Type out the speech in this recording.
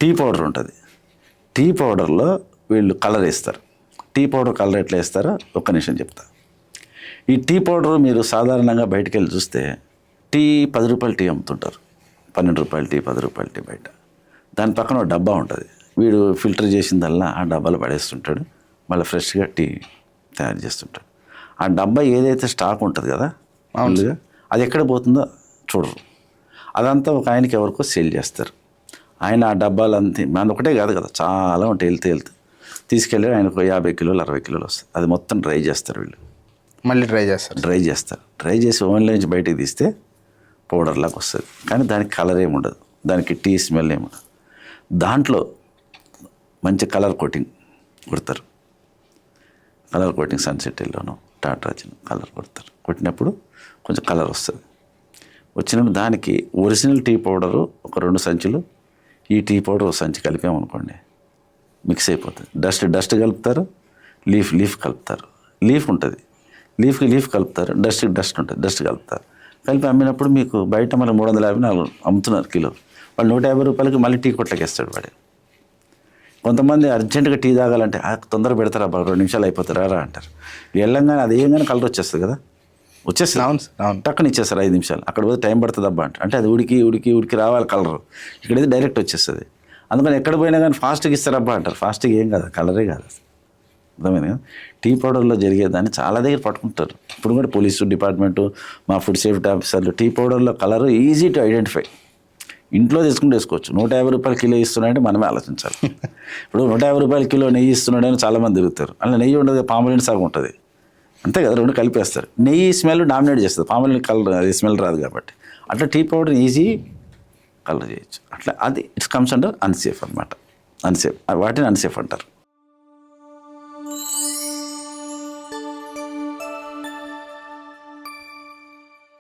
Tea powder ఉంటుంది. Tea పౌడర్లో వీళ్ళు కలర్ వేస్తారు. టీ పౌడర్ కలర్ ఎట్లా వేస్తారో ఒక్క నిమిషం చెప్తా. ఈ టీ పౌడర్ మీరు సాధారణంగా బయటకు వెళ్ళి చూస్తే టీ 10 రూపాయల టీ అమ్ముతుంటారు, 12 రూపాయల టీ, 10 రూపాయల టీ బయట. దాని పక్కన ఒక డబ్బా ఉంటుంది. వీడు ఫిల్టర్ చేసిందల్లా ఆ డబ్బాలో పడేస్తుంటాడు, మళ్ళీ ఫ్రెష్గా టీ తయారు చేస్తుంటాడు. ఆ డబ్బా ఏదైతే స్టాక్ ఉంటుంది కదా మామూలుగా, అది ఎక్కడ పోతుందో చూడరు. అదంతా ఒక ఆయనకి ఎవరికో సేల్ చేస్తారు. ఆయన ఆ డబ్బాలు అంతే మన ఒకటే కాదు కదా, చాలా ఉంటాయి. వెళ్తే తీసుకెళ్ళి ఆయనకు 50 కిలోలు 60 కిలోలు వస్తుంది. అది మొత్తం డ్రై చేస్తారు వీళ్ళు. మళ్ళీ డ్రై చేస్తారు. డ్రై చేసి ఓవెన్లో నుంచి బయటికి తీస్తే పౌడర్ లాగా వస్తుంది. కానీ దానికి కలర్ ఏమి ఉండదు, దానికి టీ స్మెల్ ఏమి ఉండదు. దాంట్లో మంచి కలర్ కోటింగ్ కొడతారు. కలర్ కోటింగ్ సన్సెట్ ఎల్లోనో టాటా కలర్ కొడతారు. కొట్టినప్పుడు కొంచెం కలర్ వస్తుంది. వచ్చినప్పుడు దానికి ఒరిజినల్ టీ పౌడరు ఒక 2 సంచులు, ఈ టీ పౌడర్ ఒక సంచి కలిపామనుకోండి, మిక్స్ అయిపోతుంది. డస్ట్ కలుపుతారు, లీఫ్ కలుపుతారు. లీఫ్ ఉంటుంది, లీఫ్ కలుపుతారు, డస్ట్ ఉంటుంది, డస్ట్ కలుపుతారు. కలిపి అమ్మినప్పుడు మీకు బయట మళ్ళీ 350 అమ్ముతున్నారు కిలో. వాళ్ళు 150 రూపాయలకి మళ్ళీ టీ కొట్లకి వేస్తాడు వాడు. కొంతమంది అర్జెంటుగా టీ తాగాలంటే తొందర పెడతారా, 2 నిమిషాలు అయిపోతారా అంటారు. వెళ్ళంగానే అది ఏంగానే కలర్ వచ్చేస్తుంది కదా, వచ్చేస్తుంది. అవును. టక్కుని ఇచ్చేస్తారు 5 నిమిషాలు. అక్కడ పోతే టైం పడుతుంది అబ్బా అంటే అది ఉడికి రావాలి కలర్. ఇక్కడైతే డైరెక్ట్ వచ్చేస్తుంది. అందుకని ఎక్కడ పోయినా కానీ ఫాస్ట్గా ఇస్తారబ్బా అంటారు. ఫాస్ట్గా ఏం కాదు, కలరే కాదు. అర్థమైంది కదా. టీ పౌడర్లో జరిగేదాన్ని చాలా దగ్గర పట్టుకుంటారు. ఇప్పుడు కూడా పోలీసు డిపార్ట్మెంటు, మా ఫుడ్ సేఫ్టీ ఆఫీసర్లు టీ పౌడర్లో కలర్ ఈజీ టు ఐడెంటిఫై. ఇంట్లో తీసుకుంటే వేసుకోవచ్చు. 150 రూపాయలు కిలో ఇస్తున్నాడంటే మనమే ఆలోచించాలి. ఇప్పుడు 150 రూపాయల కిలో నెయ్యి ఇస్తున్నాడని చాలామంది తిరుగుతారు. అలా నెయ్యి ఉండదు, పామాలిన్ సాగు ఉంటుంది, అంతే కదా, 2 కలిపేస్తారు. నెయ్యి స్మెల్ డామినేట్ చేస్తుంది, పామాలిన్ కలర్ అది స్మెల్ రాదు కాబట్టి. అట్లా టీ పౌడర్ ఈజీ కలర్ చేయొచ్చు. అట్లా అది ఇట్స్ కమ్స్ అండర్ అన్సేఫ్ అనమాట. అన్సేఫ్, వాటిని అన్సేఫ్ అంటారు.